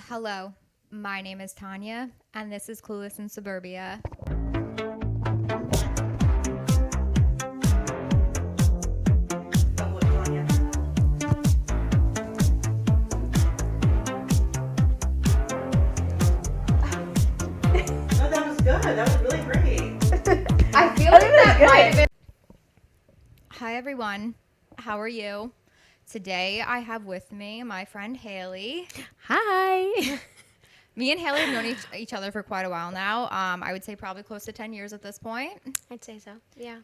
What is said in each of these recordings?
Hello, my name is Tanya, and this is Clueless in Suburbia. That was really great. I feel like that might have been. Hi, everyone. How are you? Today, I have with me my friend Haley. Hi. Me and Haley have known each other for quite a while now. I would say probably close to 10 years at this point. I'd say so. Yeah.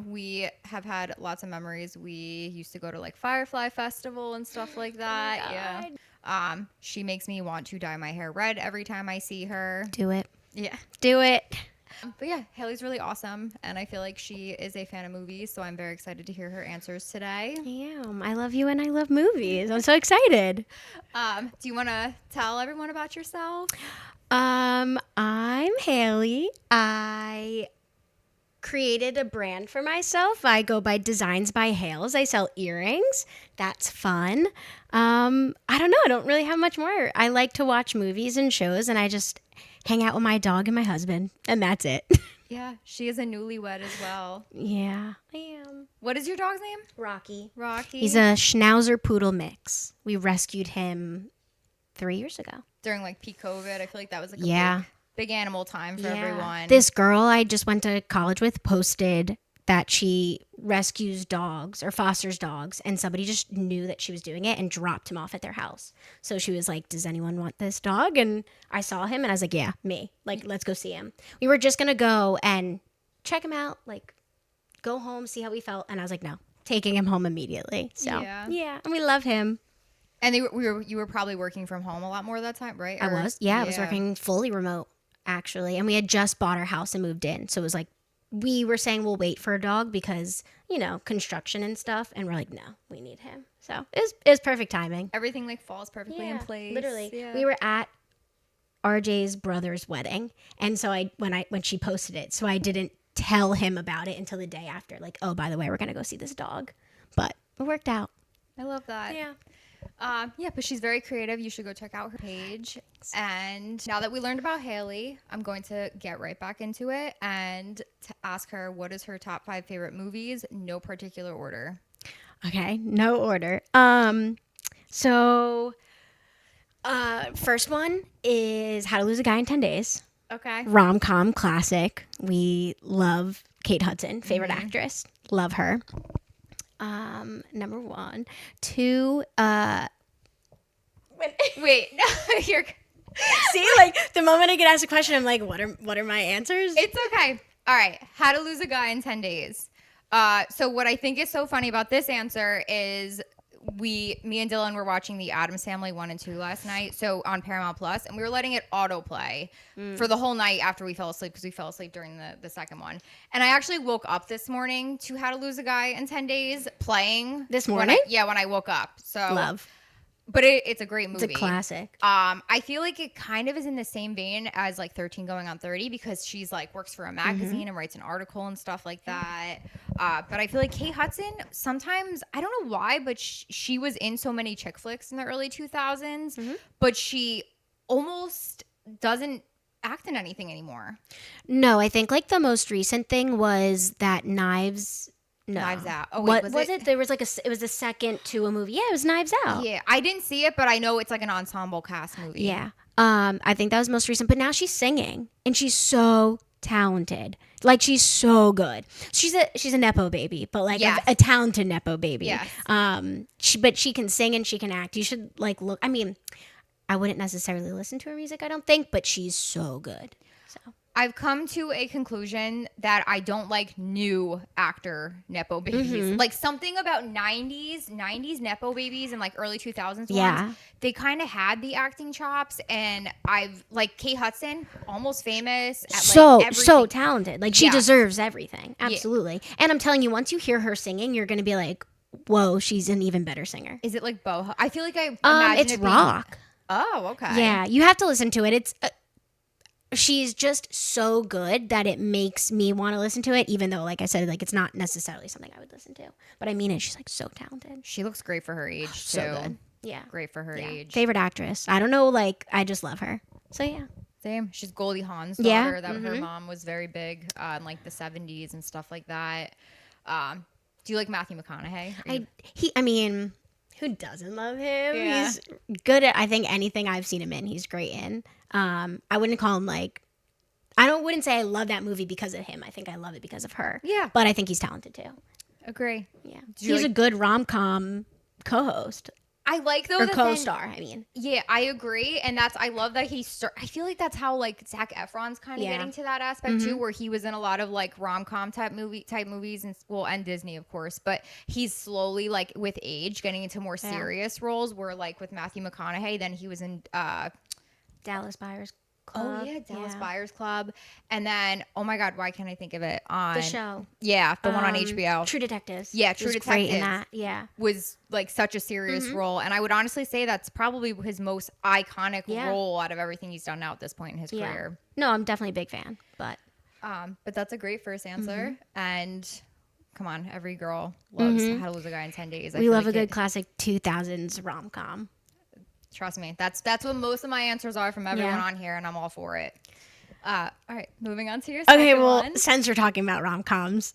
We have had lots of memories. We used to go to like Firefly Festival and stuff like that. Yeah. She makes me want to dye my hair red every time I see her. Do it. Yeah. Do it. But yeah, Haley's really awesome, and I feel like she is a fan of movies, so I'm very excited to hear her answers today. I am. I love you and I love movies. I'm so excited. Do you want to tell everyone about yourself? I'm Haley. I created a brand for myself. I go by Designs by Hales. I sell earrings. That's fun. I don't know. I don't really have much more. I like to watch movies and shows, and I just hang out with my dog and my husband, and that's it. Yeah, she is a newlywed as well. Yeah, I am. What is your dog's name? Rocky. Rocky. He's a Schnauzer Poodle mix. We rescued him 3 years ago. During like peak COVID, I feel like that was like Yeah. big animal time for everyone. This girl I just went to college with posted that she rescues dogs or fosters dogs, and somebody just knew that she was doing it and dropped him off at their house. So she was like, does anyone want this dog? And I saw him and I was like, yeah, me. Like, let's go see him. We were just going to go and check him out, like go home, see how we felt. And I was like, no, taking him home immediately. So yeah, and we love him. And you were probably working from home a lot more that time, right? I was working fully remote actually. And we had just bought our house and moved in. So it was like, we were saying we'll wait for a dog because, you know, construction and stuff. And we're like, no, we need him. So it was perfect timing. Everything like falls perfectly in place. Literally. Yeah. We were at RJ's brother's wedding. And so when she posted it, so I didn't tell him about it until the day after. Like, oh, by the way, we're going to go see this dog. But it worked out. I love that. Yeah. But she's very creative. You should go check out her page. And now that we learned about Haley, I'm going to get right back into it and to ask her what is her top 5 favorite movies, no particular order. Okay, no order. First one is How to Lose a Guy in 10 Days. Okay. Rom-com classic. We love Kate Hudson, favorite actress. Love her. Number 1. 2, Wait, no, you're... see, like the moment I get asked a question, I'm like, what are my answers? It's okay. All right. How to Lose a Guy in 10 Days. So what I think is so funny about this answer is me and Dylan were watching the Addams Family 1 and 2 last night, so on Paramount Plus, and we were letting it autoplay for the whole night after we fell asleep because we fell asleep during the second one. And I actually woke up this morning to How to Lose a Guy in 10 Days playing. This morning? When I woke up. So Love. But it's a great movie. It's a classic. I feel like it kind of is in the same vein as like 13 Going on 30 because she's like works for a magazine and writes an article and stuff like that. But I feel like Kate Hudson, sometimes, I don't know why, but she was in so many chick flicks in the early 2000s, but she almost doesn't act in anything anymore. No, I think like the most recent thing was that Knives Out. Oh, wait, was it? There was like it was the second to a movie. Yeah, it was Knives Out. Yeah, I didn't see it, but I know it's like an ensemble cast movie. Yeah. I think that was most recent, but now she's singing and she's so talented. Like she's so good. She's a nepo baby, but like a talented nepo baby. Yes. But she can sing and she can act. You should like look. I mean, I wouldn't necessarily listen to her music, I don't think, but she's so good. So I've come to a conclusion that I don't like new actor nepo babies. Like something about 90s nepo babies and like early 2000s ones. They kind of had the acting chops, and I've like Kate Hudson, almost famous at so talented. Like she deserves everything. Absolutely. Yeah. And I'm telling you, once you hear her singing, you're going to be like, "Whoa, she's an even better singer." Is it like boho? I feel like I imagine it's rock. Oh, okay. Yeah, you have to listen to it. It's she's just so good that it makes me want to listen to it, even though, like I said, like it's not necessarily something I would listen to. But I mean it. She's like so talented. She looks great for her age, too. So good. Yeah. great for her age. Favorite actress. I don't know, like, I just love her. So, yeah. Same. She's Goldie Hawn's Yeah. daughter. That her mom was very big in like the 70s and stuff like that. Do you like Matthew McConaughey? I mean, who doesn't love him? Yeah. He's good at, I think, anything I've seen him in. He's great in. I wouldn't call him like, wouldn't say I love that movie because of him. I think I love it because of her. Yeah. But I think he's talented too. Agree. Yeah. you He's a good rom-com co-host. I like though Or that co-star, I mean. Yeah, I agree, and I love that I feel like that's how like Zac Efron's kind of getting to that aspect too, where he was in a lot of like rom-com type movies and Disney of course, but he's slowly like with age getting into more serious roles. Where like with Matthew McConaughey, then he was in Dallas Buyers Club. Oh yeah, Dallas Buyers Club, and then oh my God, why can't I think of it on The show? Yeah, the one on HBO. True Detectives. Yeah, True Was Detectives. great in that. Yeah. Was like such a serious role, and I would honestly say that's probably his most iconic role out of everything he's done now at this point in his career. No, I'm definitely a big fan, but that's a great first answer, and come on, every girl loves How to Lose a Guy in 10 Days. we love a good classic 2000s rom-com. Trust me, that's what most of my answers are from everyone on here, and I'm all for it. All right, moving on to your second one. Since we're talking about rom-coms,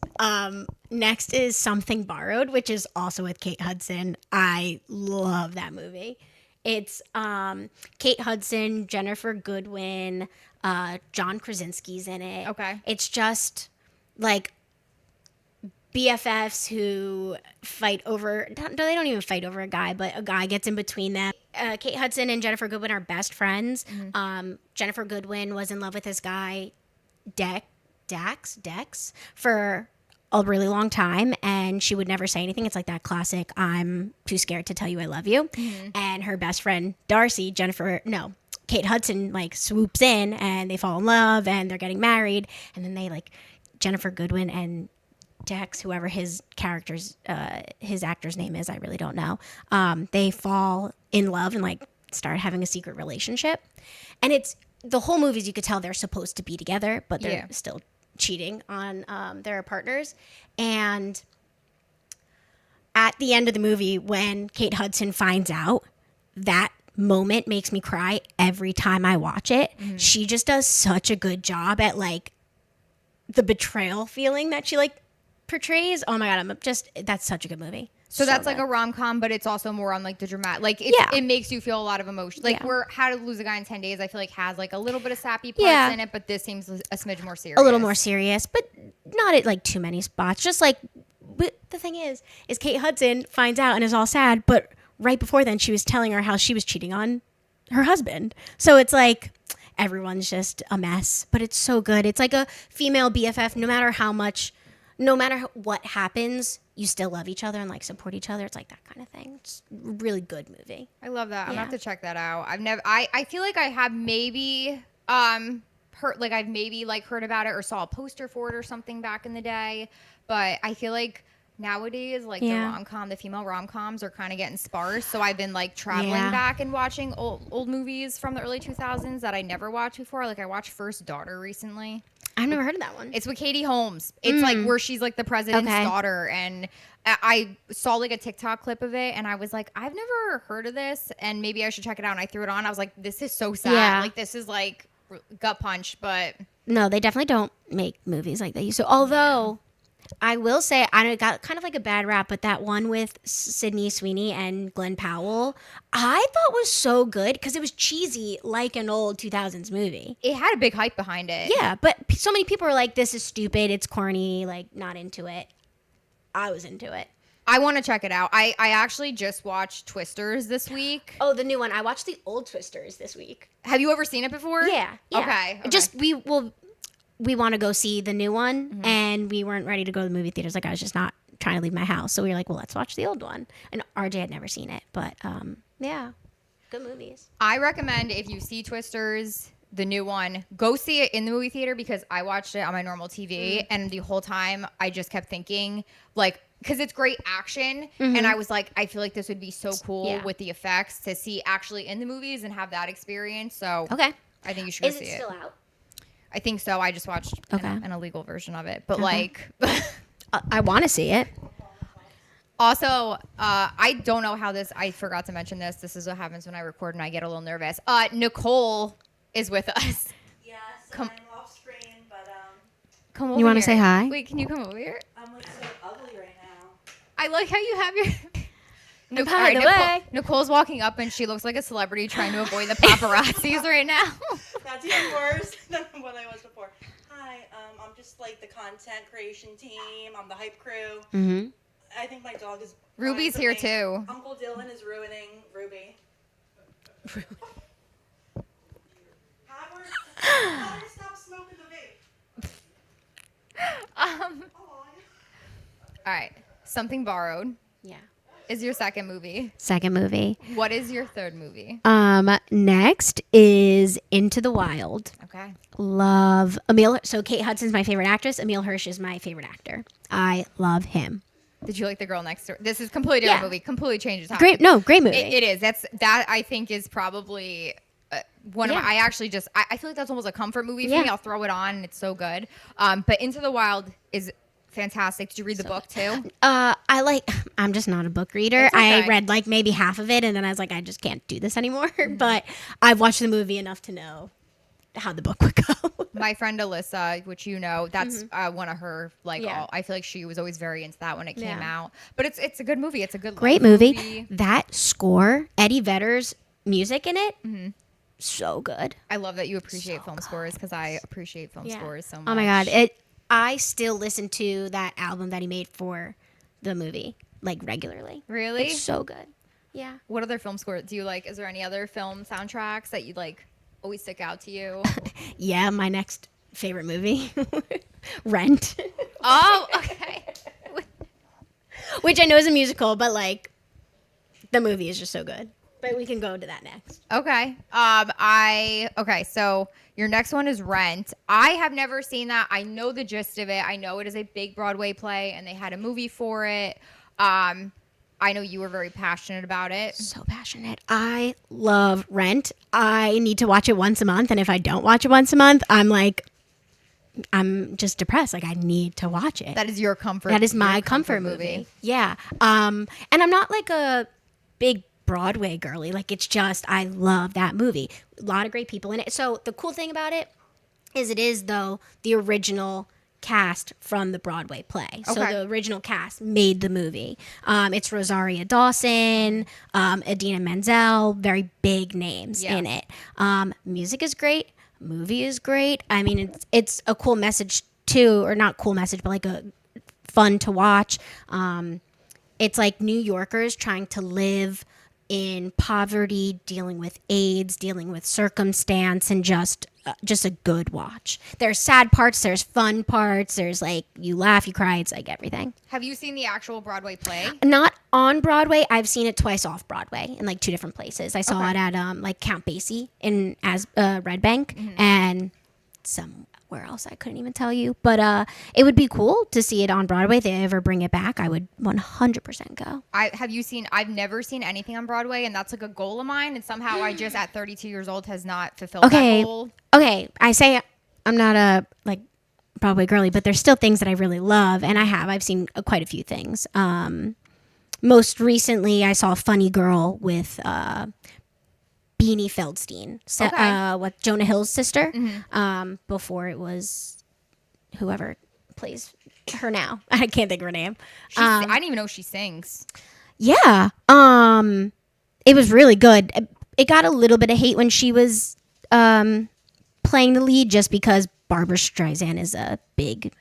next is Something Borrowed, which is also with Kate Hudson. I love that movie. It's Kate Hudson, Jennifer Goodwin, John Krasinski's in it. Okay. It's just like BFFs who fight over, they don't even fight over a guy, but a guy gets in between them. Kate Hudson and Jennifer Goodwin are best friends. Jennifer Goodwin was in love with this guy, Dex, for a really long time, and she would never say anything. It's like that classic, I'm too scared to tell you I love you. And her best friend, Darcy, Kate Hudson, like swoops in and they fall in love and they're getting married. And then they like, Jennifer Goodwin and Dex, whoever his actor's name is, I really don't know. They fall in love and like start having a secret relationship. And it's the whole movies, you could tell they're supposed to be together, but they're still cheating on their partners. And at the end of the movie, when Kate Hudson finds out, that moment makes me cry every time I watch it. She just does such a good job at like the betrayal feeling that she like portrays. Oh my God, that's such a good movie. So that's good. Like a rom-com, but it's also more on like the dramatic, like it makes you feel a lot of emotion. Like where How to Lose a Guy in 10 Days, I feel like has like a little bit of sappy parts in it, but this seems a smidge more serious. A little more serious, but not at like too many spots. Just like, but the thing is Kate Hudson finds out and is all sad, but right before then she was telling her how she was cheating on her husband. So it's like everyone's just a mess, but it's so good. It's like a female BFF, no matter what happens, you still love each other and like support each other. It's like that kind of thing. It's a really good movie. I love that. I'm gonna have to check that out. I feel like I have maybe heard about it or saw a poster for it or something back in the day, but I feel like nowadays like the female rom-coms are kind of getting sparse. So I've been like traveling back and watching old movies from the early 2000s that I never watched before. Like I watched First Daughter recently. I've never heard of that one. It's with Katie Holmes. It's like where she's like the president's daughter. And I saw like a TikTok clip of it and I was like, I've never heard of this and maybe I should check it out. And I threw it on. I was like, this is so sad. Yeah. Like this is like gut punch, but. No, they definitely don't make movies like they used to. Although I will say, I got kind of like a bad rap, but that one with Sydney Sweeney and Glenn Powell, I thought was so good because it was cheesy like an old 2000s movie. It had a big hype behind it. Yeah, but so many people were like, this is stupid, it's corny, like not into it. I was into it. I want to check it out. I actually just watched Twisters this week. Oh, the new one. I watched the old Twisters this week. Have you ever seen it before? Yeah. Okay. Just we want to go see the new one, and we weren't ready to go to the movie theaters. Like I was just not trying to leave my house, so we were like, well, let's watch the old one. And RJ had never seen it, but yeah, good movies. I recommend if you see Twisters, the new one, go see it in the movie theater because I watched it on my normal TV, and the whole time I just kept thinking like. Because it's great action, and I was like, I feel like this would be so cool with the effects to see actually in the movies and have that experience. So okay, I think you should go see it. Is it still out? I think so. I just watched an illegal version of it, but like, I want to see it. Also, I don't know how this. I forgot to mention this. This is what happens when I record and I get a little nervous. Nicole is with us. Yes, Come- I'm off screen, but Come over. You want to here. say hi? Wait, can you come over here? I'm like so ugly right now. I like how you have your. And by the way- Nicole's walking up and she looks like a celebrity trying to avoid the paparazzis right now. That's even worse than what I was before. Hi, I'm just like the content creation team. I'm the hype crew. Mm-hmm. I think my dog is. Ruby's here too. Uncle Dylan is ruining Ruby. Have her stop smoking the vape. All Aw. right, Something Borrowed Yeah. is your second movie. Second movie. What is your third movie? Next is Into the Wild. Okay. Love Emil. So Kate Hudson's my favorite actress. Emil Hirsch is my favorite actor. I love him. Did you like The Girl Next Door? This is a completely different Yeah. movie. Completely changes topic. Great. No, great movie. It is. That I think is probably one of Yeah. my, I actually just I feel like that's almost a comfort movie for Yeah. me. I'll throw it on and it's so good. But Into the Wild is fantastic. Did you read the book too? I'm just not a book reader. It's okay. I read like maybe half of it and then I was like, I just can't do this anymore. But I've watched the movie enough to know how the book would go. My friend Alyssa, which you know, that's one of her Yeah. I feel like she was always very into that when it came Yeah. out. But it's a good movie. It's a good Great life movie. That score, Eddie Vedder's music in it, so good. I love that you appreciate film scores because I appreciate film scores so much. Oh my god, I still listen to that album that he made for the movie like regularly. Really? It's so good. Yeah. What other film scores do you like? Is there any other film soundtracks that you like always stick out to you? Yeah, my next favorite movie, Rent, Oh, okay. which I know is a musical, but like the movie is just so good. But we can go to that next. Okay. Okay, so your next one is Rent. I have never seen that. I know the gist of it. I know it is a big Broadway play and they had a movie for it. I know you were very passionate about it. So passionate. I love Rent. I need to watch it once a month, and if I don't watch it once a month, I'm just depressed. Like I need to watch it. That is your comfort. That is my your comfort movie. Yeah. And I'm not like a big Broadway girly. Like it's just I love that movie. A lot of great people in it. So the cool thing about it is though the original cast from the Broadway play. So Okay. the original cast made the movie. It's Rosaria Dawson, Idina Menzel, very big names Yeah. in it. Music is great. Movie is great. I mean, it's a cool message too, or not cool message, but like a fun to watch. It's like New Yorkers trying to live in poverty, dealing with AIDS, dealing with circumstance, and just a good watch. There's sad parts, there's fun parts, there's like you laugh, you cry, it's like everything. Have you seen the actual Broadway play? Not on Broadway. I've seen it twice off Broadway in like two different places. I saw Okay. it at like Count Basie in Red Bank and somewhere else I couldn't even tell you. But it would be cool to see it on Broadway. If they ever bring it back, I would 100% go. I've never seen anything on Broadway, and that's like a goal of mine. And somehow I just at 32 years old has not fulfilled Okay. that goal. Okay, I say I'm not a like Broadway girly, but there's still things that I really love, and I've seen quite a few things. Most recently, I saw Funny Girl with Beanie Feldstein, Okay. with Jonah Hill's sister. Before it was whoever plays her now. I can't think of her name. I didn't even know she sings. Yeah. It was really good. It got a little bit of hate when she was playing the lead just because Barbara Streisand is a big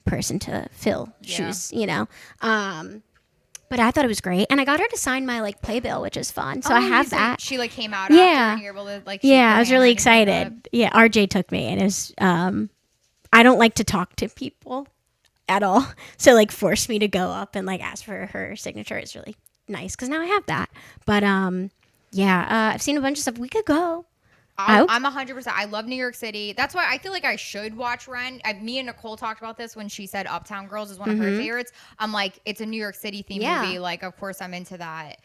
person to fill shoes, you know. But I thought it was great, and I got her to sign my like playbill, which is fun. So I have that. She like came out. Yeah. After and you're able to like. shake Yeah, her I was hand really or anything like excited. Yeah, RJ took me, and it was. I don't like to talk to people at all, so like forced me to go up and like ask for her signature. It's really nice because now I have that. But yeah, I've seen a bunch of stuff. We could go. I'm 100%. I love New York City. That's why I feel like I should watch Rent. Me and Nicole talked about this when she said Uptown Girls is one of her favorites. I'm like, it's a New York City themed Yeah. movie. Like, of course, I'm into that.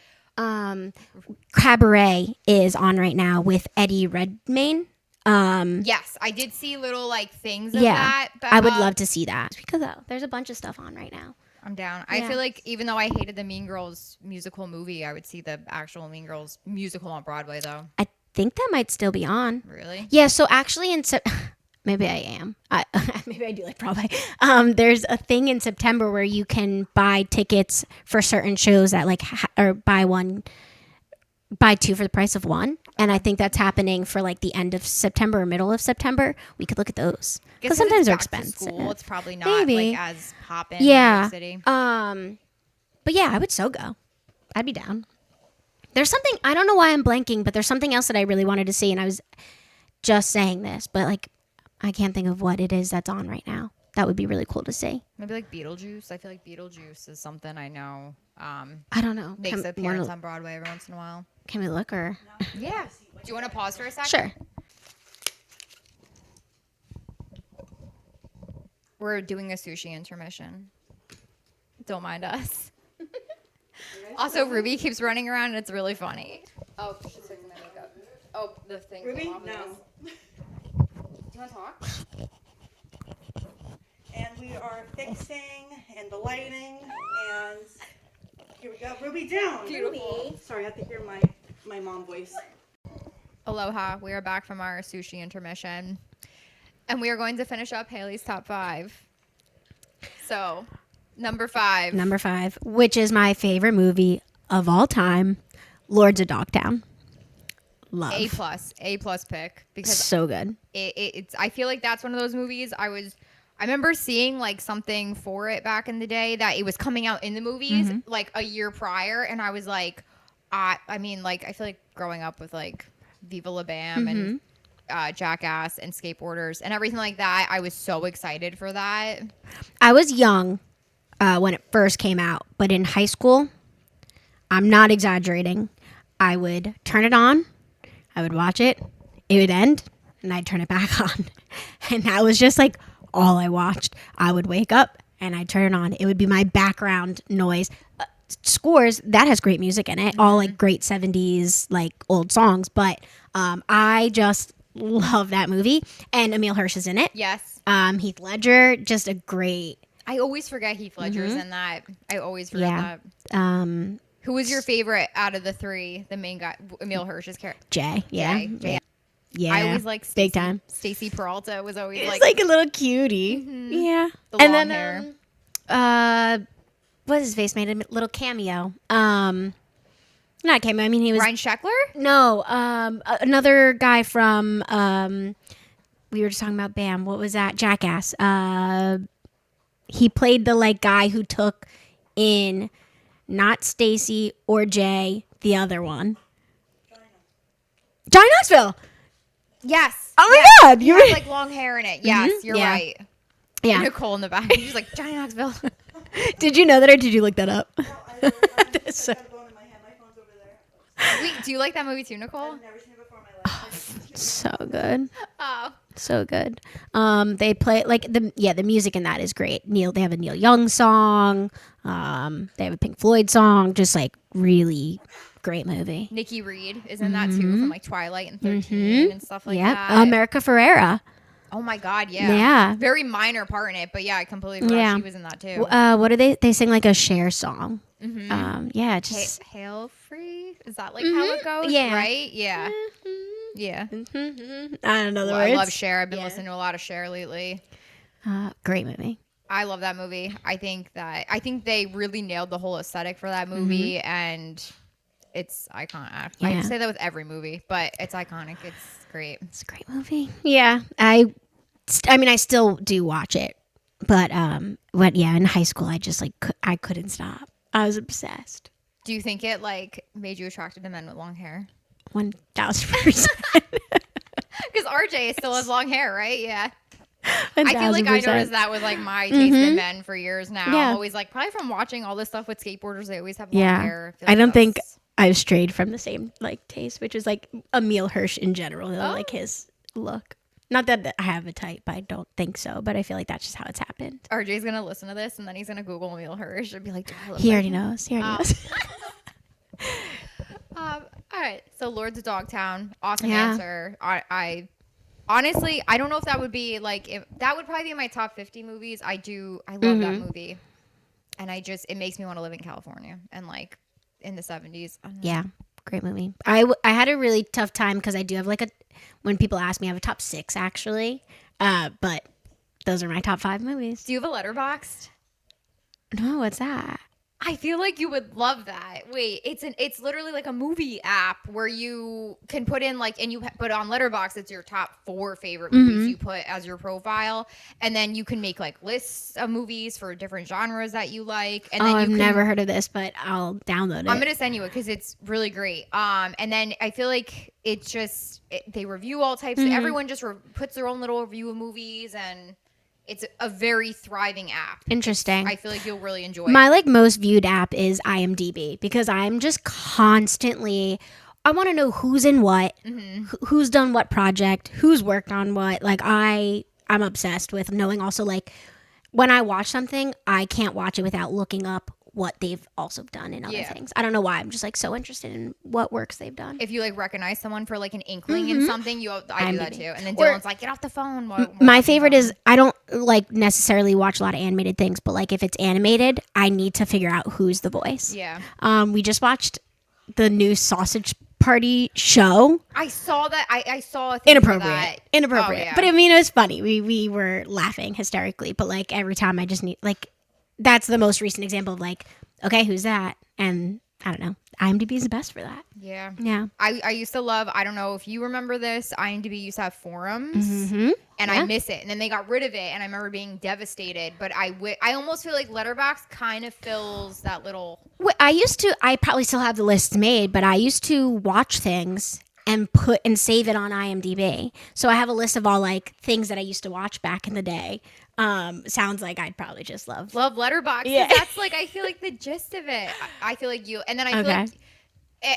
Cabaret is on right now with Eddie Redmayne. Yes, I did see little like things of Yeah, that. But, I would love to see that. We could go. There's a bunch of stuff on right now. I'm down. I Yeah. feel like even though I hated the Mean Girls musical movie, I would see the actual Mean Girls musical on Broadway though. I think that might still be on. Really? Yeah, so actually maybe I am. Maybe I do like Broadway. There's a thing in September where you can buy tickets for certain shows that like or buy two for the price of one. And I think that's happening for like the end of September or middle of September. We could look at those because sometimes they're back to expensive. school, it's probably not Maybe. like as poppin' in New Yeah. York City. But yeah, I would so go. I'd be down. There's something, I don't know why I'm blanking, but there's something else that I really wanted to see, and I was just saying this, but like I can't think of what it is that's on right now. That would be really cool to see. Maybe like Beetlejuice. I feel like Beetlejuice is something I know I don't know. makes an appearance on Broadway every once in a while. Can we look or? Yeah. Do you want to pause for a second? Sure. We're doing a sushi intermission. Don't mind us. Also, Ruby keeps running around and it's really funny. Oh, she's taking my makeup. Oh, the thing. Ruby? No. Do you want to talk? And we are fixing and the lighting and here we go. Ruby down. Beautiful. Sorry, I have to hear my mom voice. Aloha. We are back from our sushi intermission. And we are going to finish up Haley's top 5. So, number 5. Number 5, which is my favorite movie of all time, Lords of Dogtown. Love. A plus pick because So good. it's. I feel like that's one of those movies. I remember seeing like something for it back in the day that it was coming out in the movies like a year prior, and I was like, I mean, like I feel like growing up with like Viva La Bam and Jackass and skateboarders and everything like that, I was so excited for that. I was young when it first came out, but in high school, I'm not exaggerating. I would turn it on, I would watch it, it would end, and I'd turn it back on. And that was just like all I watched. I would wake up and I'd turn it on. It would be my background noise. Scores, that has great music in it, all like great 70s, like old songs. But I just love that movie. And Emile Hirsch is in it. Yes. Heath Ledger, just a great. I always forget Heath Ledger's in that. I always forget that. Who was your favorite out of the 3? The main guy, Emile Hirsch's character. Jay. Yeah. Jay. Yeah. I always like big time. Stacey Peralta was always It's like a little cutie. Yeah. The long hair. What's his face made a little cameo. Not cameo. I mean, he was Ryan Sheckler? no. Another guy from we were just talking about Bam. What was that? Jackass. He played the like guy who took in not Stacy or Jay, the other one. Johnny Knoxville. Yes. Oh my Yes. God, He you had were- like long hair in it. Yes, you're Yeah. right. Yeah. Nicole in the back. She's like, Johnny Knoxville. Did you know that or did you look that up? No, I got a phone in my hand. My phone's over there. Wait, do you like that movie too, Nicole? I've never seen it before in my life. So good. Oh. So good. They play like the music in that is great. They have a Neil Young song. They have a Pink Floyd song. Just like really great movie. Nikki Reed is in that too from like Twilight and 13 and stuff like that. America Ferrera. Oh my God, yeah. Yeah. Very minor part in it, but yeah, I completely forgot Yeah. she was in that too. What do they sing like a Cher song? Yeah, just Hail Free? Is that like how it goes? Yeah. Right? Yeah. Yeah. I don't know the Well, words. I love Cher. I've been listening to a lot of Cher lately. Great movie. I love that movie. I think they really nailed the whole aesthetic for that movie, and it's iconic. Yeah. I say that with every movie, but it's iconic. It's great. It's a great movie. Yeah, I mean, I still do watch it, but in high school, I just like I couldn't stop. I was obsessed. Do you think it like made you attracted to men with long hair? 1000%. Because RJ still has long hair, right? Yeah. I feel like I 1000%. noticed that with like my taste in men for years now. Yeah. I'm always like, probably from watching all this stuff with skateboarders, they always have long Yeah. hair. feel I like don't think that's- I've strayed from the same like taste, which is like Emile Hirsch in general, like his look. Not that I have a type, I don't think so, but I feel like that's just how it's happened. RJ's gonna listen to this and then he's gonna Google Emile Hirsch and be like, do I look He like already him? knows. He already knows. All right, so Lords of Dogtown, awesome Yeah. answer. I honestly, I don't know if that would be like if that would probably be in my top 50 movies. I love that movie. And it makes me want to live in California and like in the 70s. I don't know. Yeah, great movie. I had a really tough time because I do have like when people ask me, I have a top 6 actually. But those are my top 5 movies. Do you have a Letterboxd? No, what's that? I feel like you would love that. Wait, it's literally like a movie app where you can put in like, and you put on Letterboxd, it's your top 4 favorite movies you put as your profile, and then you can make like lists of movies for different genres that you like. And then I've never heard of this, but I'll download it. I'm gonna send you it because it's really great. And then I feel like it's just they review all types. Everyone just puts their own little review of movies, and it's a very thriving app. Interesting. I feel like you'll really enjoy it. My like most viewed app is IMDb because I'm just constantly, I want to know who's in what, who's done what project, who's worked on what. Like I'm obsessed with knowing also like when I watch something, I can't watch it without looking up what they've also done in other things. I don't know why. I'm just like so interested in what works they've done. If you like recognize someone for like an inkling in something, I do that too. And then Or- Dylan's like, get off the phone. My favorite is I don't like necessarily watch a lot of animated things, but like if it's animated, I need to figure out who's the voice. Yeah. We just watched the new Sausage Party show. I saw that. I saw a thing for that. Inappropriate. Oh, yeah. But I mean, it was funny. We were laughing hysterically, but like every time I just need like that's the most recent example of like, okay, who's that? And I don't know. IMDb is the best for that. Yeah. Yeah. I used to love, I don't know if you remember this, IMDb used to have forums and I miss it. And then they got rid of it and I remember being devastated. But I almost feel like Letterboxd kind of fills that little. I probably still have the lists made, but I used to watch things and save it on IMDb. So I have a list of all like things that I used to watch back in the day. Sounds like I'd probably just love Letterboxd. Yeah. That's like, I feel like the gist of it. I feel like you, and then I feel like,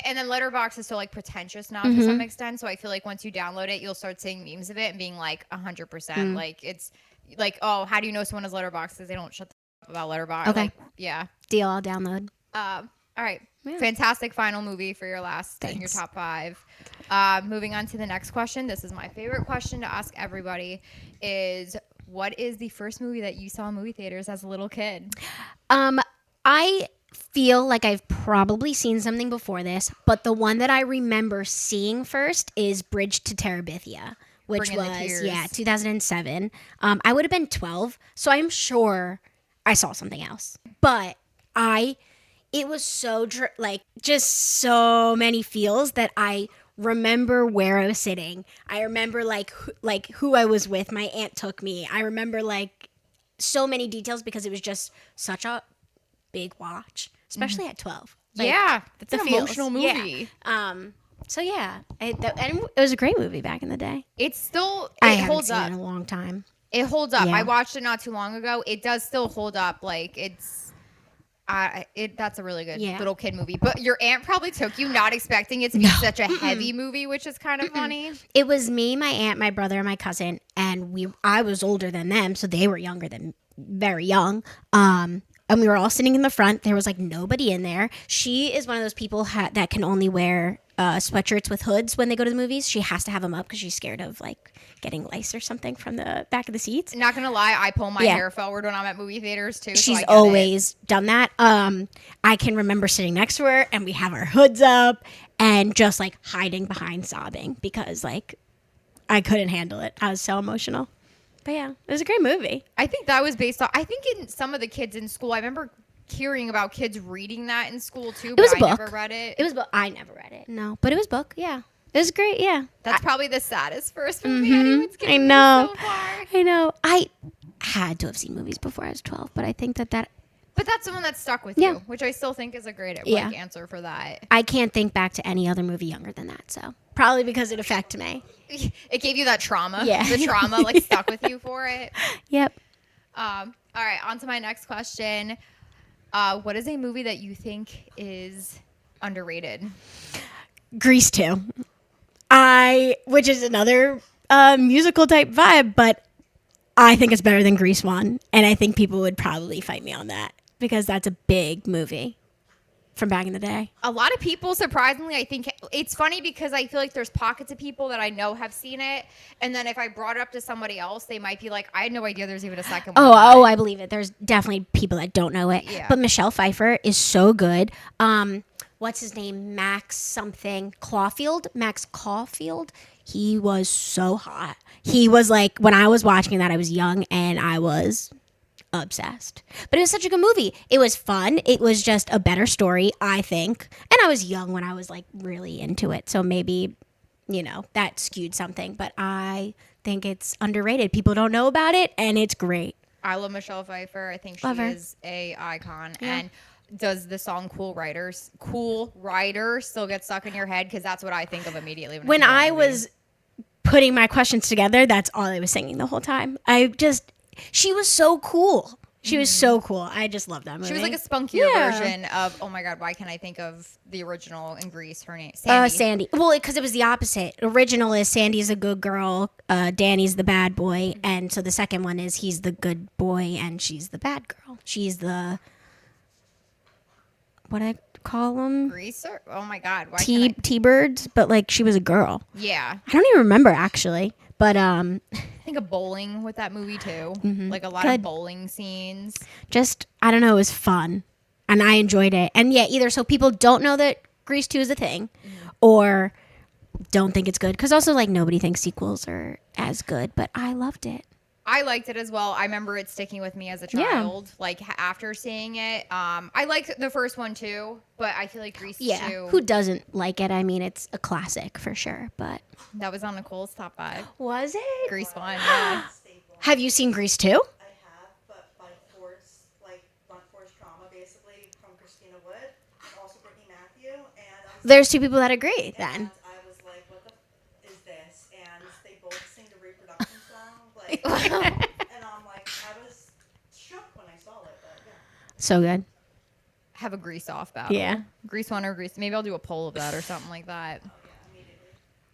and then Letterboxd is so like pretentious now to some extent. So I feel like once you download it, you'll start seeing memes of it and being like 100%. Like it's like, oh, how do you know someone has Letterboxd? Because they don't shut the up about Letterboxd. Okay. Like, yeah. Deal. I'll download. All right. Yeah. Fantastic final movie for your last in your Thanks. top 5. Moving on to the next question. This is my favorite question to ask everybody is what is the first movie that you saw in movie theaters as a little kid? I feel like I've probably seen something before this, but the one that I remember seeing first is Bridge to Terabithia, which Bringing the Tears. 2007. I would have been 12, so I'm sure I saw something else. But it was so just so many feels that I remember where I was sitting. I remember like who I was with. My aunt took me. I remember like so many details because it was just such a big watch, especially at 12. Like, yeah, that's an feels. emotional movie. Yeah. So yeah, and it was a great movie back in the day. It's still I it haven't holds seen up. it in a long time. It holds up. Yeah. I watched it not too long ago. It does still hold up. Like it's that's a really good little kid movie. But your aunt probably took you not expecting it to be such a heavy movie, which is kind of funny. It was me, my aunt, my brother, and my cousin, and I was older than them, so they were younger than very young. And we were all sitting in the front. There was like nobody in there. She is one of those people that can only wear sweatshirts with hoods when they go to the movies. She has to have them up because she's scared of like getting lice or something from the back of the seats. Not gonna lie, I pull my hair forward when I'm at movie theaters too. She's so always done that. I can remember sitting next to her and we have our hoods up and just like hiding behind sobbing because like I couldn't handle it. I was so emotional. But yeah, it was a great movie. I think that was based on. I think in some of the kids in school, I remember hearing about kids reading that in school too. But It was a book. I never read it. It was book. I never read it. No, but it was book. Yeah, it was great. Yeah, That's probably the saddest first movie anyone's I given know. me so far. I know. I had to have seen movies before I was 12, but I think that But that's the one that stuck with Yeah. you, which I still think is a great answer for that. I can't think back to any other movie younger than that. So probably because it affected me. It gave you that trauma. Yeah. The trauma like stuck with you for it. Yep. All right, on to my next question. What is a movie that you think is underrated? Grease 2. Which is another musical type vibe, but I think it's better than Grease 1. And I think people would probably fight me on that because that's a big movie. from back in the day. A lot of people, surprisingly, I think it's funny because I feel like there's pockets of people that I know have seen it, and then if I brought it up to somebody else, they might be like, I had no idea there's even a second one. Oh, I believe it. There's definitely people that don't know it. Yeah. But Michelle Pfeiffer is so good. What's his name? Max something Caulfield. Max Caulfield. He was so hot. He was like, when I was watching that, I was young and I was obsessed. But it was such a good movie. It was fun. It was just a better story, I think. And I was young when I was like really into it. So maybe, that skewed something. But I think it's underrated. People don't know about it and it's great. I love Michelle Pfeiffer. I think she Love her. is a icon. Yeah. And does the song Cool Rider still get stuck in your head? Because that's what I think of immediately. When think of I that movie. was putting my questions together, that's all I was singing the whole time. She was so cool. She was so cool. I just love that movie. She was like a spunkier version of, oh my God, why can't I think of the original in Grease? Her name, Sandy. Sandy. Well, because it was the opposite. Original is Sandy's a good girl, Danny's the bad boy, and so the second one is he's the good boy and she's the bad girl. She's the what I call them Greaser? Oh my God. Why T-birds, but like she was a girl. Yeah. I don't even remember actually, but I think of bowling with that movie too. Like a lot of bowling scenes. just I don't know, it was fun, and I enjoyed it. And yeah, either so people don't know that Grease 2 is a thing, or don't think it's good because also like nobody thinks sequels are as good, but I loved it. I liked it as well. I remember it sticking with me as a child. Like after seeing it, I liked the first one too, but I feel like Grease 2. Who doesn't like it? I mean, it's a classic for sure, but That was on Nicole's top 5. was it? Grease 1, yeah. Have you seen Grease 2? I have, but by blunt force trauma, basically, from Christina Wood, also Brittany Matthew, and There's two people that agree then. and I was like, what the is this? And they both sing the reproduction song, and I'm like, I was shook when I saw it, but yeah. So good. Have a Grease off battle. Yeah. Grease 1 or Grease. Maybe I'll do a poll of that or something like that. Immediately.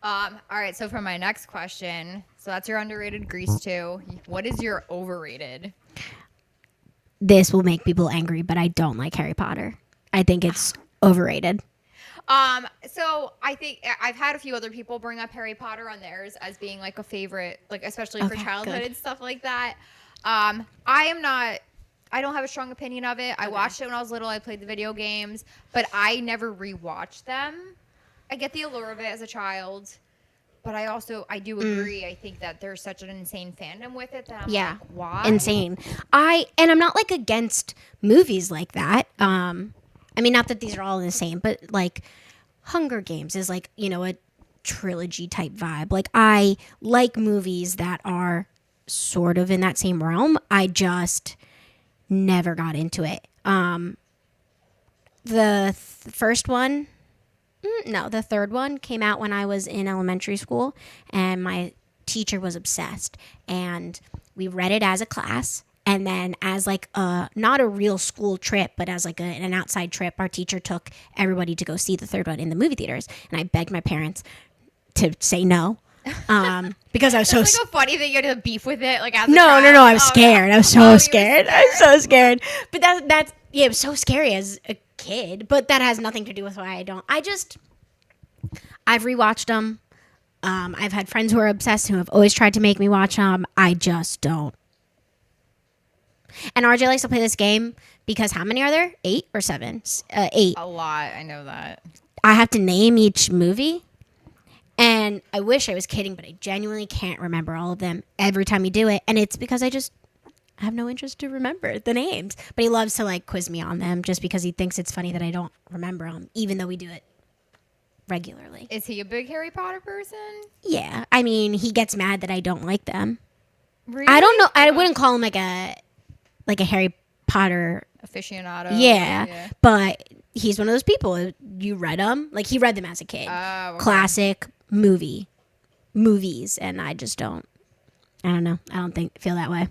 All right, so for my next question, so that's your underrated Grease 2. What is your overrated? This will make people angry, but I don't like Harry Potter. I think it's overrated. So I think I've had a few other people bring up Harry Potter on theirs as being like a favorite, like especially for Okay, childhood good. and stuff like that. I don't have a strong opinion of it. I watched it when I was little. I played the video games, but I never rewatched them. I get the allure of it as a child, but I do agree. I think that there's such an insane fandom with it that I'm like, why? Insane. I'm not like against movies like that. I mean, not that these are all the same, but like Hunger Games is like, a trilogy type vibe. Like I like movies that are sort of in that same realm. I just never got into it. The first one, the third one came out when I was in elementary school, and my teacher was obsessed, and we read it as a class. And then as like not a real school trip, but as like an outside trip, our teacher took everybody to go see the third one in the movie theaters. And I begged my parents to say no. Because I was so It's like a funny thing you had to beef with it, like as a no, child. I was scared. I was so you were scared. I was so scared. But that's it was so scary as a kid. But that has nothing to do with why I don't. I've rewatched them. I've had friends who are obsessed who have always tried to make me watch them. I just don't. And RJ likes to play this game because how many are there? 8 or 7? 8. A lot. I know that. I have to name each movie. And I wish I was kidding, but I genuinely can't remember all of them every time you do it. And it's because I have no interest to remember the names. But he loves to like quiz me on them just because he thinks it's funny that I don't remember them, even though we do it regularly. Is he a big Harry Potter person? Yeah. I mean, he gets mad that I don't like them. Really? I don't know. I wouldn't call him like a Harry Potter Aficionado. Yeah, but he's one of those people. You read them, like he read them as a kid. Oh, okay. Classic movies, and I just don't. I don't know. I don't feel that way.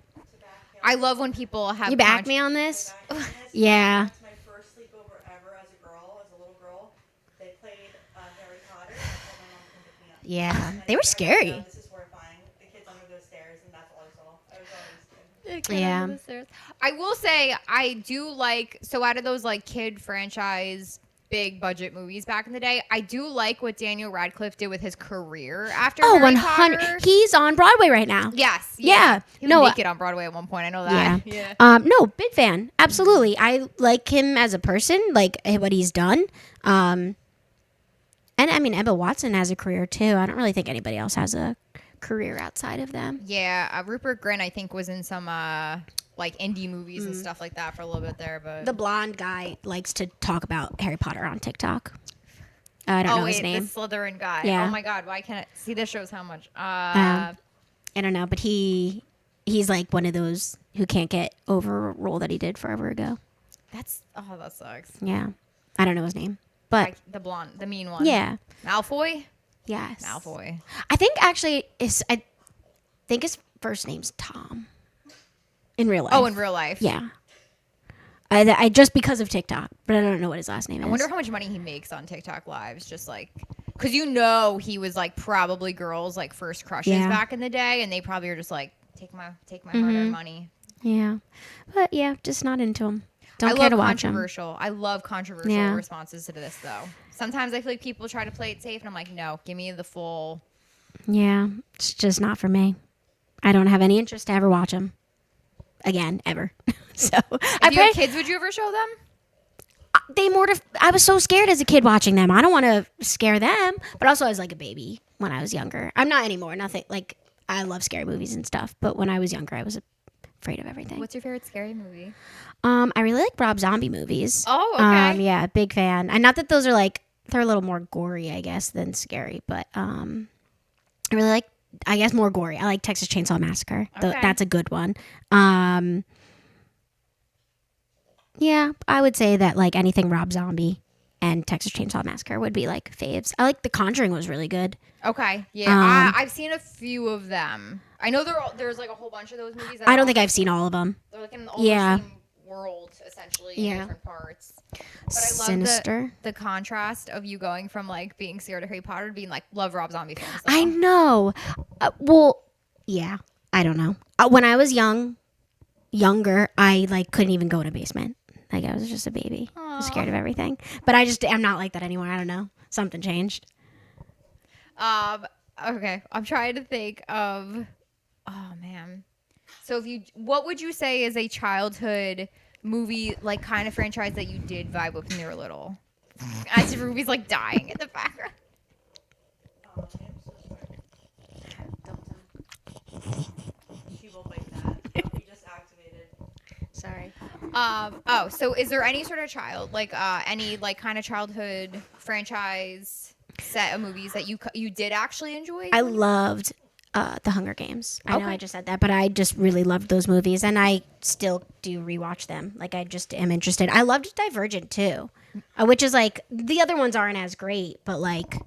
I love when people have. You back me on this? Yeah. Yeah. It's my first sleepover ever as a little girl. They played Harry Potter, and my mom came to pick me up. Yeah, And they were I was like, scary. "No, this is horrifying. The kids under those stairs, and that's all I saw. I was always scared. Yeah. I will say I do like, so out of those like kid franchise big budget movies back in the day. I do like what Daniel Radcliffe did with his career after Oh, Harry 100. Potter. He's on Broadway right now. Yes. Yeah. He was No, naked on Broadway at one point. I know that. Yeah. Yeah. No, big fan. Absolutely. I like him as a person, like what he's done. And I mean, Emma Watson has a career too. I don't really think anybody else has a career outside of them. Yeah. Rupert Grint, I think, was in some like indie movies and stuff like that for a little bit there. But The blonde guy likes to talk about Harry Potter on TikTok. I don't know his name. the Slytherin guy. Yeah. Oh my God, why can't I see? This shows how much. I don't know, but he's like one of those who can't get over a role that he did forever ago. that sucks. Yeah. I don't know his name. But Like the blonde, the mean one. yeah. Malfoy. Yes. Malfoy. I think actually I think his first name's Tom. In real life. Oh, in real life. Yeah. I just because of TikTok, but I don't know what his last name is. I wonder how much money he makes on TikTok lives. Just like, cause you know he was like probably girls like first crushes Yeah. back in the day, and they probably are just like take my hard-earned money. Yeah. But yeah, just not into him. Don't I care love to watch him. controversial. I love controversial Yeah. responses to this though. Sometimes I feel like people try to play it safe, and I'm like, no, give me the full. Yeah. It's just not for me. I don't have any interest to ever watch him again, ever. So If you had kids, would you ever show them? I was so scared as a kid watching them. I don't want to scare them, but also I was like a baby when I was younger. I'm not anymore. Nothing like I love scary movies and stuff, but when I was younger, I was afraid of everything. What's your favorite scary movie? I really like Rob Zombie movies. Oh, okay. Yeah, big fan. And not that those are like they're a little more gory, I guess, than scary, but I really like I guess more gory. I like Texas Chainsaw Massacre. Okay. That's a good one. Yeah, I would say that like anything Rob Zombie and Texas Chainsaw Massacre would be like faves. I like The Conjuring was really good. Okay, yeah, I've seen a few of them. I know there's like a whole bunch of those movies. That I are don't think all- I've seen all of them. They're like in the Yeah. same world essentially in Yeah. different parts. But I love Sinister. the contrast of you going from like being scared of Harry Potter to being like love Rob Zombie films. though. I know. Well, yeah, I don't know. When I was younger, I like couldn't even go in a basement. Like I was just a baby, I was scared of everything. But I'm not like that anymore. I don't know. Something changed. Okay, I'm trying to think of. Oh man. So what would you say is a childhood movie like kind of franchise that you did vibe with when you were little? As your movie's like dying in the background. I'm so sorry. She will bite that. We just activated. Sorry. So is there any sort of any like kind of childhood franchise set of movies that you did actually enjoy? I loved The Hunger Games. I know Okay. I just said that, but I just really loved those movies, and I still do rewatch them. Like I just am interested. I loved Divergent too, which is like the other ones aren't as great, but like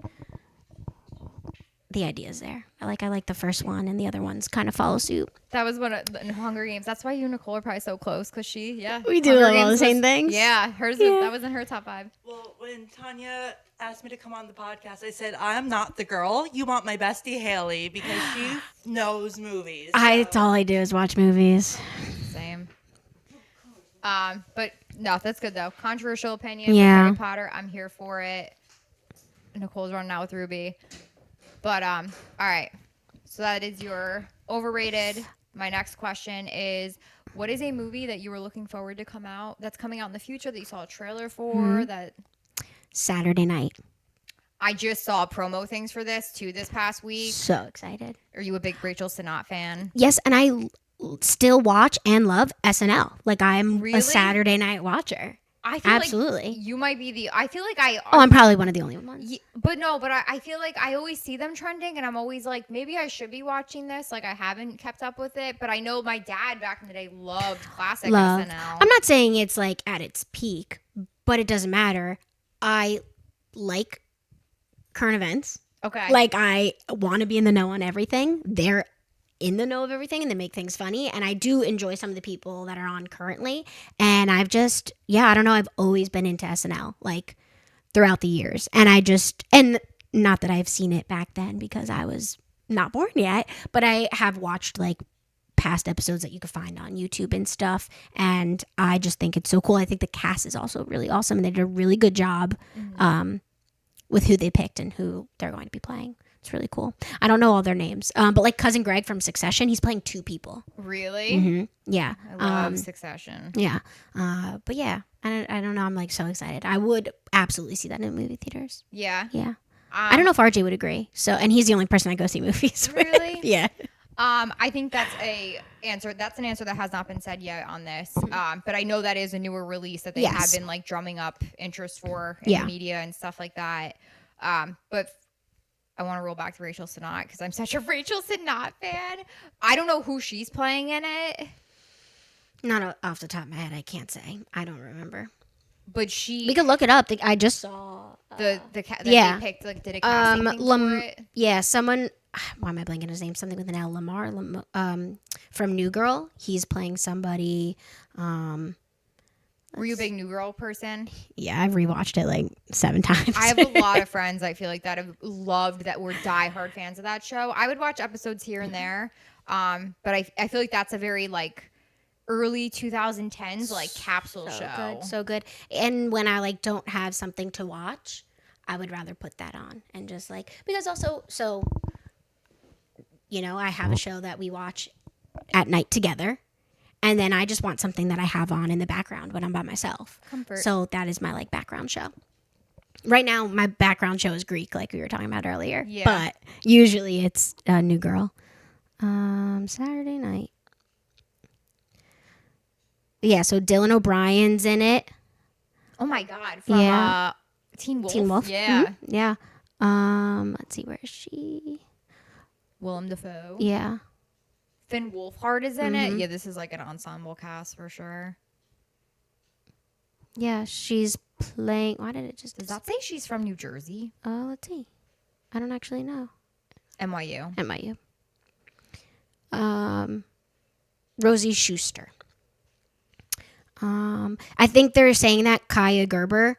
the idea's there. I like the first one, and the other ones kind of follow suit. That was one of the Hunger Games. That's why you and Nicole are probably so close because We do love all the same things. Yeah, that was in her top 5. Well, when Tanya asked me to come on the podcast, I said, I'm not the girl. You want my bestie Haley because she knows movies. It's all I do is watch movies. Same. But no, that's good though. Controversial opinion. Yeah. Harry Potter. I'm here for it. Nicole's running out with Ruby. But all right. So that is your overrated. My next question is, what is a movie that you were looking forward to that's coming out in the future that you saw a trailer for that Saturday night. I just saw promo things for this too this past week. So excited. Are you a big Rachel Sennott fan? Yes, and I still watch and love SNL. Like I'm Really? a Saturday night watcher. I feel Absolutely. like you might be I feel like I Oh, I'm probably one of the only ones. but I feel like I always see them trending and I'm always like, maybe I should be watching this. Like I haven't kept up with it, but I know my dad back in the day loved classic SNL. I'm not saying it's like at its peak, but it doesn't matter. I like current events. Okay. Like I want to be in the know on everything. They're in the know of everything and they make things funny. And I do enjoy some of the people that are on currently. And I've just, I don't know. I've always been into SNL like throughout the years. And and not that I've seen it back then because I was not born yet, but I have watched like past episodes that you could find on YouTube and stuff. And I just think it's so cool. I think the cast is also really awesome, and they did a really good job with who they picked and who they're going to be playing. It's really cool. I don't know all their names, but like Cousin Greg from Succession, he's playing 2 people. Really? Yeah. I love Succession. Yeah. But yeah, I don't know. I'm like so excited. I would absolutely see that in movie theaters. Yeah. Yeah. I don't know if RJ would agree. So, and he's the only person I go see movies with. Really? Yeah. I think that's an answer that has not been said yet on this. But I know that is a newer release that they have been like drumming up interest for in the media and stuff like that. But I want to roll back to Rachel Sennott because I'm such a Rachel Sennott fan. I don't know who she's playing in it. Not off the top of my head, I can't say. I don't remember. But we could look it up. I just saw they picked, like, did a casting thing for it. Yeah, someone. Why am I blanking his name? Something with an L. Lamar, from New Girl. He's playing somebody. Were you a big New Girl person? Yeah, I've rewatched it like 7 times. I have a lot of friends I feel like that have loved that were diehard fans of that show. I would watch episodes here and there, but I feel like that's a very like early 2010s like capsule show. So good. And when I like don't have something to watch, I would rather put that on and just like, because also I have a show that we watch at night together. And then I just want something that I have on in the background when I'm by myself. Comfort. So that is my like background show. Right now, my background show is Greek, like we were talking about earlier. Yeah. But usually it's New Girl. Saturday night. Yeah, so Dylan O'Brien's in it. Oh my God. From Teen Wolf. Teen Wolf. Yeah. Mm-hmm. Yeah. Let's see, where is she? Willem Dafoe. Yeah. Finn Wolfhard is in it. Yeah, this is like an ensemble cast for sure. Yeah, she's playing. Why did it just? Does that say she's from New Jersey? Let's see. I don't actually know. NYU. Rosie Schuster. I think they're saying that Kaya Gerber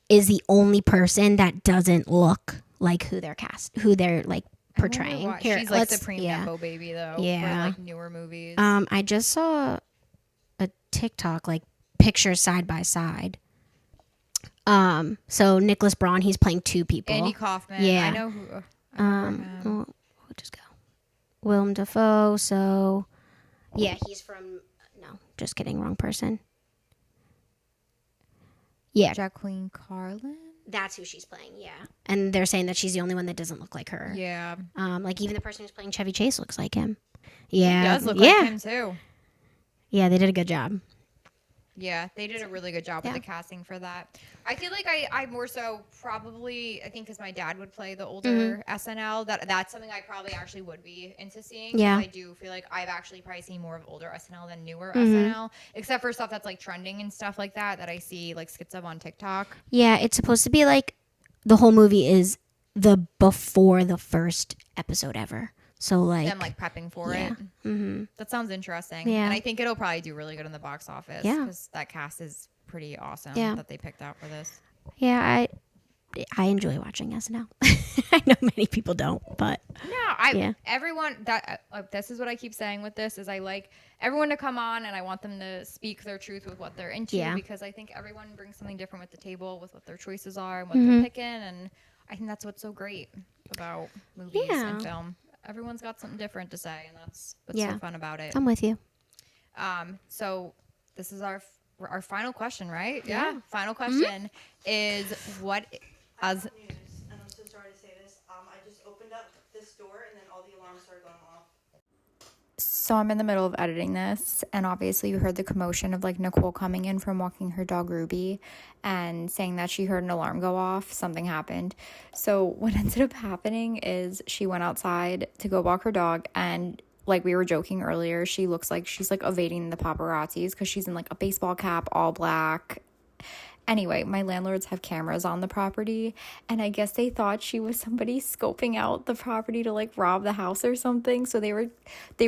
is the only person that doesn't look like who they're like portraying. Here, she's like Supreme Nepo Baby though. Yeah. For like newer movies. I just saw a TikTok like pictures side by side. So Nicholas Braun, he's playing 2 people. Andy Kaufman. Yeah. I know who. We'll just go. Willem Dafoe. So yeah, he's from. No, just kidding. Wrong person. Yeah, Jacqueline Carlin. that's who she's playing. Yeah, and they're saying that she's the only one that doesn't look like her. Yeah. Like even the person who's playing Chevy Chase looks like him. Yeah, He does look like him too. Yeah, they did a good job. Yeah, they did a really good job with the casting for that. I feel like I more so probably, I think because my dad would play the older SNL, that's something I probably actually would be into seeing. Yeah. I do feel like I've actually probably seen more of older SNL than newer SNL, except for stuff that's like trending and stuff like that I see like skits of on TikTok. Yeah, it's supposed to be like the whole movie is before the first episode ever. So like Them like prepping for it. Mm-hmm. That sounds interesting. Yeah. And I think it'll probably do really good in the box office. Yeah. Because that cast is pretty awesome that they picked out for this. Yeah, I enjoy watching SNL. I know many people don't, but No, everyone that this is what I keep saying with this is I like everyone to come on and I want them to speak their truth with what they're into because I think everyone brings something different with the table with what their choices are and what they're picking, and I think that's what's so great about movies and film. Everyone's got something different to say, and that's what's so fun about it. I'm with you. So this is our final question, right? Yeah. Final question is what as News, and I'm so sorry to say this. I just opened up this door and then all the alarms started going off. So I'm in the middle of editing this, and obviously you heard the commotion of like Nicole coming in from walking her dog Ruby and saying that she heard an alarm go off. Something happened. So what ended up happening is she went outside to go walk her dog, and like we were joking earlier, she looks like she's like evading the paparazzis because she's in like a baseball cap, all black. Anyway, my landlords have cameras on the property, and I guess they thought she was somebody scoping out the property to like rob the house or something. So they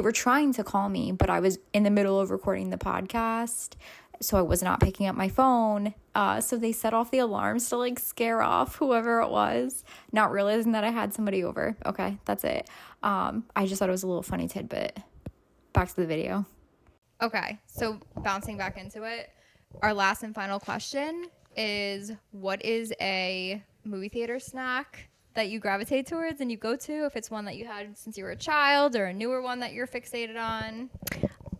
were trying to call me, but I was in the middle of recording the podcast, so I was not picking up my phone. So they set off the alarms to like scare off whoever it was, not realizing that I had somebody over. Okay, that's it. I just thought it was a little funny tidbit. back to the video. Okay, so bouncing back into it, our last and final question is, what is a movie theater snack that you gravitate towards and you go to, if it's one that you had since you were a child or a newer one that you're fixated on?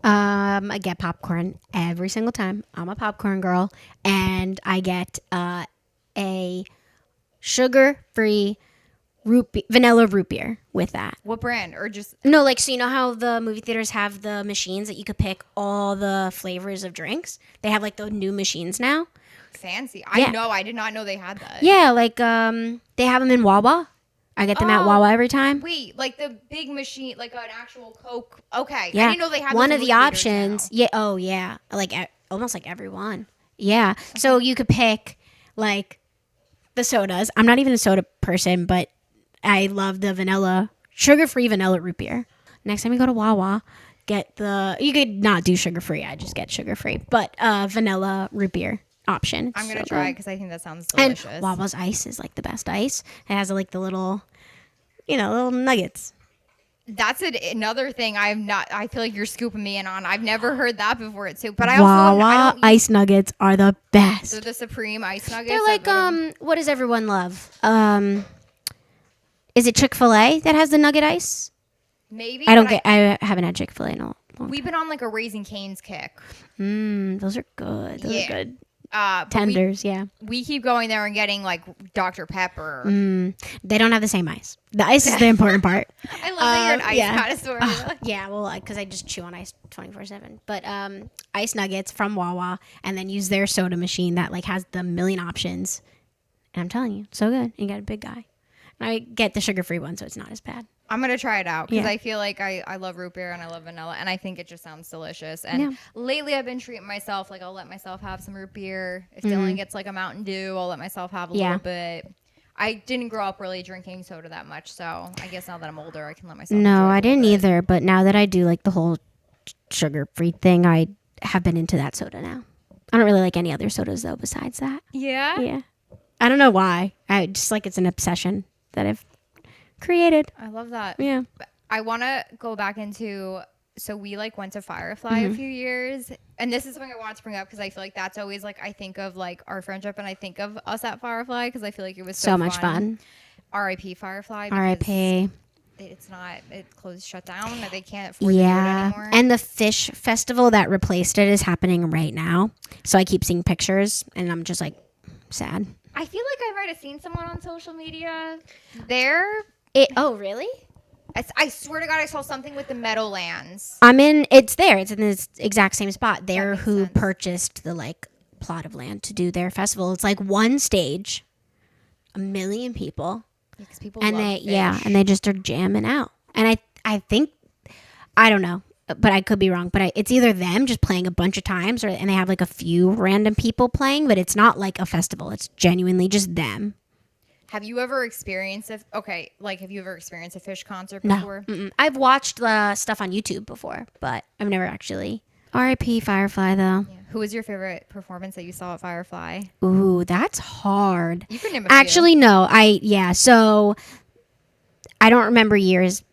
I get popcorn every single time. I'm a popcorn girl, and I get a sugar-free vanilla root beer with that. What brand? Or just No, like, so you know how the movie theaters have the machines that you could pick all the flavors of drinks? They have like the new machines now. fancy? Yeah. I did not know they had that. Yeah, like they have them in Wawa. I get them at Oh, Wawa every time. Wait, like the big machine, like an actual Coke. Okay, Yeah, I didn't know they had one those of in the movie options. theaters Yeah. Oh yeah, like almost like everyone. Yeah. So you could pick like the sodas. I'm not even a soda person, but I love the sugar-free vanilla root beer. Next time you go to Wawa, you could not do sugar-free. I just get sugar-free, but vanilla root beer option. now. I'm gonna So try it good. because I think that sounds And delicious. Wawa's ice is like the best ice. It has like the little, little nuggets. That's another thing I feel like you're scooping me in on. I've never heard that before too. But I also I Wawa don't ice nuggets are the best. They're the Supreme ice nuggets. They're like what does everyone love? Is it Chick-fil-A that has the nugget ice? Maybe I don't but get. I haven't had Chick-fil-A in a long We've been on like a Raising Cane's kick. Those are good. Those Yeah. are good. But Tenders, yeah. we keep going there and getting like Dr. Pepper. They don't have the same ice. The ice is the important part. I love that you're an ice yeah. connoisseur. Yeah, well, because I just chew on ice 24/7. But ice nuggets from Wawa, and then use their soda machine that like has the million options. And I'm telling you, so good. You got a big guy. And I get the sugar-free one, so it's not as bad. I'm gonna try it out because Yeah. I feel like I love root beer and I love vanilla and I think it just sounds delicious. And Yeah. lately I've been treating myself, like I'll let myself have some root beer. If Mm-hmm. Dylan gets like a Mountain Dew, I'll let myself have a Yeah. little bit. I didn't grow up really drinking soda that much, so I guess now that I'm older, I can let myself. No, enjoy it a I little didn't bit. either. But now that I do like the whole sugar-free thing, I have been into that soda now. I don't really like any other sodas though besides that. Yeah. Yeah. I don't know why. I just like it's an obsession that I've created. I love that. Yeah. I want to go back into. So we like went to Firefly Mm-hmm. a few years, and this is something I wanted to bring up because I feel like that's always like I think of like our friendship, and I think of us at Firefly because I feel like it was So much fun. R.I.P. Firefly. because R.I.P. It's not. It closed, shut down. They can't afford to do it Yeah. anymore. And the fish festival that replaced it is happening right now. So I keep seeing pictures and I'm just like sad. I feel like I might have seen someone on social media there. Oh, really? I swear to God, I saw something with the Meadowlands. It's there. It's in this exact same spot. They're makes who sense. purchased the like plot of land to do their festival. It's like one stage, 1 million people. Because people And love fish. they just are jamming out. And I think, I don't know, but I could be wrong, but it's either them just playing a bunch of times and they have like a few random people playing, but it's not like a festival. It's genuinely just them. Have you ever experienced have you ever experienced a fish concert No. before? Mm-mm. I've watched stuff on YouTube before, but I've never actually. R.I.P. Firefly, though. Yeah. Who was your favorite performance that you saw at Firefly? Ooh, that's hard. You could name a few. Actually, no. So I don't remember years.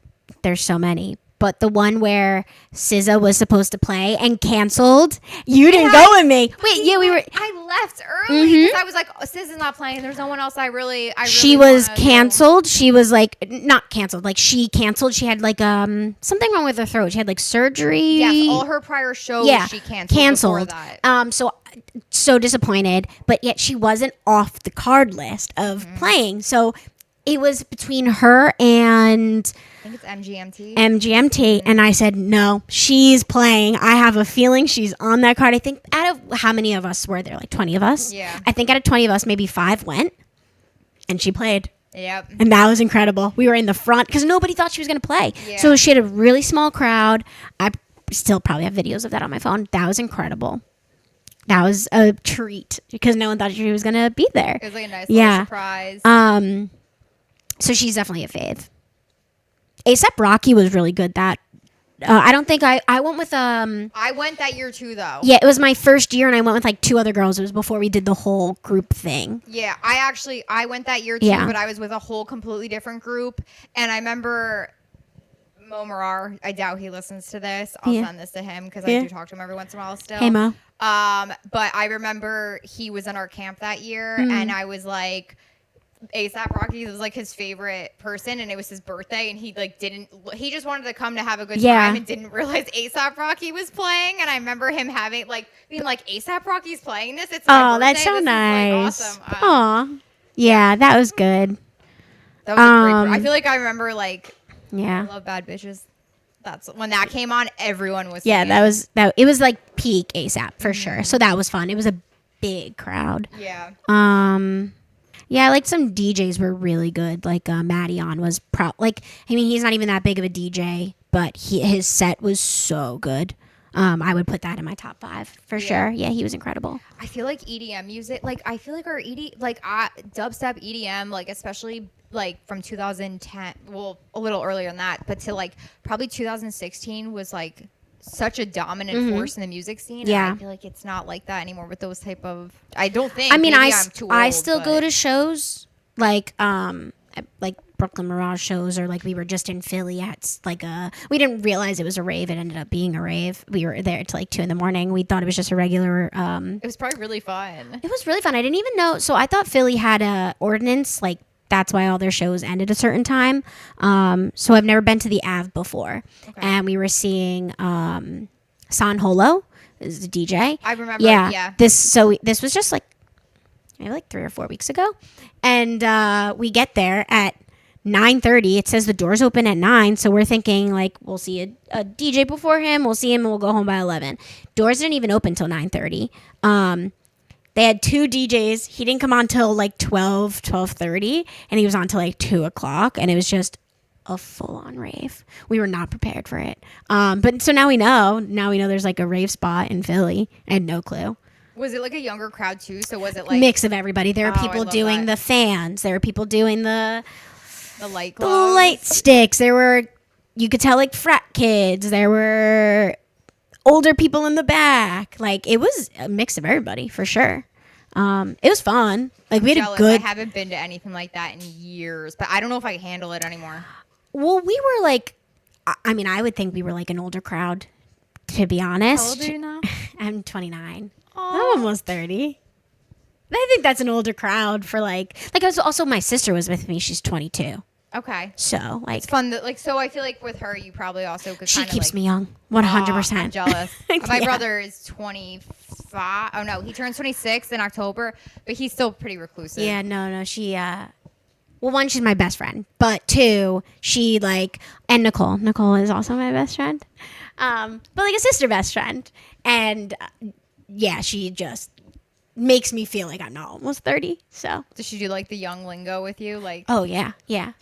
There's so many. But the one where SZA was supposed to play and canceled. You didn't go with me. Wait, yeah, we were. I left early because I was like, oh, Sis is not playing. There's no one else. I really She was wanna go." canceled. She was like not canceled. Like she canceled. She had like something wrong with her throat. She had like surgery. Yes, all her prior shows she canceled. Before that. So disappointed. But yet she wasn't off the card list of playing. So it was between her and I think it's MGMT. MGMT, and I said, no, she's playing. I have a feeling she's on that card. I think out of how many of us were there? Like 20 of us? Yeah. I think out of 20 of us, maybe 5 went, and she played. Yep. And that was incredible. We were in the front because nobody thought she was going to play. Yeah. So she had a really small crowd. I still probably have videos of that on my phone. That was incredible. That was a treat because no one thought she was going to be there. It was like a nice Yeah. little surprise. So she's definitely a fave. A$AP Rocky was really good. That I don't think I went with I went that year too, though. yeah, it was my first year and I went with like 2 other girls. It was before we did the whole group thing. Yeah, I went that year too, Yeah. but I was with a whole completely different group, and I remember Mo Marar, I doubt he listens to this. I'll Yeah. send this to him because Yeah. I do talk to him every once in a while still. Hey, Mo. But I remember he was in our camp that year, and I was like, ASAP Rocky was like his favorite person, and it was his birthday, and he like he just wanted to come to have a good Yeah. time and didn't realize ASAP Rocky was playing. And I remember him being like, ASAP Rocky's playing this. It's my birthday. That's so This nice. is, like, awesome. Aw. Yeah, that was good. That was a great. I feel like I remember like, Yeah. I love Bad Bitches. That's when that came on. Everyone was Yeah, singing. that was that. It was like peak ASAP for sure. So that was fun. It was a big crowd. Yeah. Yeah, like some DJs were really good. Like Matty on was he's not even that big of a DJ, but his set was so good. I would put that in my top 5 for sure. Yeah, he was incredible. I feel like EDM music, like I feel like our dubstep EDM, like especially like from 2010, well, a little earlier than that, but to like probably 2016 was like such a dominant force in the music scene. Yeah. And I feel like it's not like that anymore with those type of. I don't think. I mean, maybe I'm too I old, still but- go to shows like Brooklyn Mirage shows, or like we were just in Philly at like we didn't realize it was a rave. It ended up being a rave. We were there till like 2 a.m. We thought it was just a regular. It was probably really fun. It was really fun. I didn't even know. So I thought Philly had a ordinance, like that's why all their shows ended a certain time. So I've never been to the Ave before, and we were seeing San Holo is the DJ. I remember. Yeah. Yeah. This was just like maybe like 3 or 4 weeks ago, and we get there at 9:30. It says the doors open at 9, so we're thinking like we'll see a DJ before him. We'll see him and we'll go home by 11. Doors didn't even open till 9:30. They had 2 DJs. He didn't come on till like 12:30, and he was on till like 2 o'clock, and it was just a full-on rave. We were not prepared for it. But so now we know. Now we know there's like a rave spot in Philly. I had no clue. Was it like a younger crowd too? So was it like Mix of everybody. There were Oh, I people love doing that. the fans. There were people doing the light the glows? light sticks. There were, you could tell, like frat kids. There were older people in the back. Like it was a mix of everybody for sure. It was fun. Like we had Jealous. a good. I haven't been to anything like that in years, but I don't know if I can handle it anymore. Well, we were like, I mean, I would think we were like an older crowd, to be honest. How old are you now? I'm 29. I'm almost 30. I think that's an older crowd for like I was also, my sister was with me. She's 22. Okay. So like It's fun that so I feel like with her you probably also could she kinda, keeps like, me young. I'm 100%. jealous. My Yeah. brother is 25. Oh no, he turns 26 in October, but he's still pretty reclusive. Yeah, no, she well, one, she's my best friend, but 2, she like, and Nicole is also my best friend. But like a sister best friend. And yeah, she just makes me feel like I'm not almost 30. So, Does she do like the young lingo with you, like oh yeah,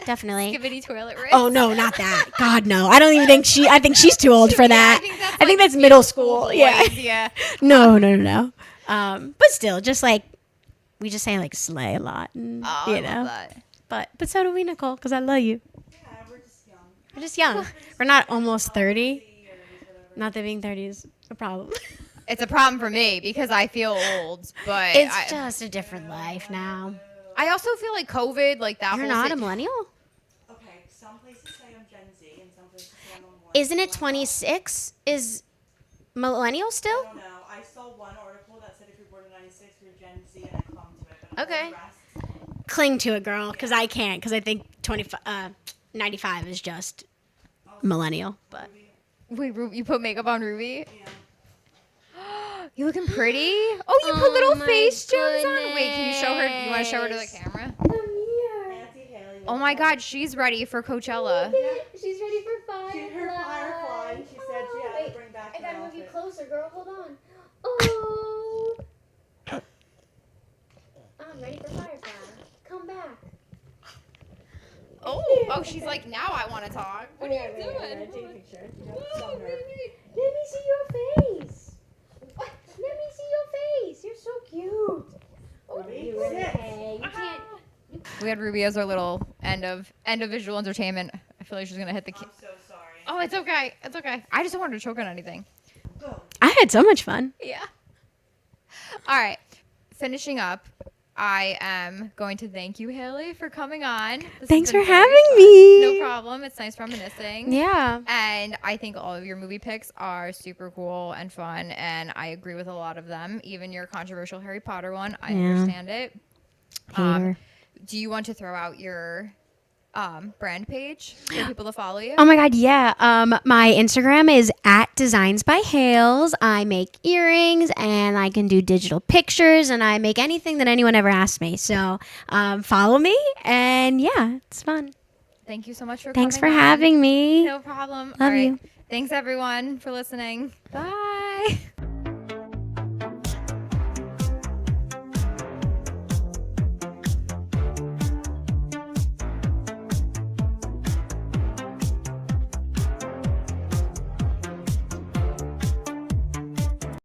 definitely. skibbity toilet rinse? Oh no, not that. God no. I don't even think I think she's too old for Yeah, that. I think that's middle school. Yeah. boys, yeah. No. But still, just like we just say like slay a lot, and, Oh, you I know. love that. But so do we, Nicole, because I love you. Yeah, we're just young. We're just young. We're not almost 30. Not that being 30 is a problem. It's a problem for me because I feel old, but It's just a different life now. I also feel like COVID, like that. You're whole not si- a millennial? Okay, some places say I'm Gen Z and some places say I'm a millennial. Isn't it 26? Is millennial I still? don't know. I saw one article that said if you're born in 96, you're Gen Z, and I clung to it. But Okay. the rest, Cling to it, girl, because I can't, because I think 95 is just millennial. But Wait, you put makeup on Ruby? yeah. You looking pretty? Oh, you put little my face gems on. Wait, can you show her? You want to show her to the goodness. camera? Nancy Haley. Oh my God, she's ready for Coachella. She's ready for fire. She her firefly, and she said she had to bring back I the gotta move you outfit. closer, girl. Hold on. Oh. I'm ready for Firefly. Come back. Oh, she's like, now I want to talk. What are you doing? Take a picture. Let me see your face. Let me see your face. You're so cute. Oh, you okay? You can't. We had Ruby as our little end of visual entertainment. I feel like she's gonna hit the. I'm so sorry. Oh, it's okay. It's okay. I just don't want her to choke on anything. Go. I had so much fun. Yeah. All right. Finishing up. I am going to thank you, Haley, for coming on. This has Thanks been for very having fun. me. No problem. It's nice reminiscing. Yeah. And I think all of your movie picks are super cool and fun, and I agree with a lot of them. Even your controversial Harry Potter one, I understand it. Hater. Do you want to throw out your brand page for people to follow you? Oh my God, yeah. My Instagram is at Designs by Hales. I make earrings and I can do digital pictures and I make anything that anyone ever asks me. So follow me and yeah, it's fun. Thank you so much for Thanks for coming on. having me. No problem. Love All right. you. Thanks everyone for listening. Bye.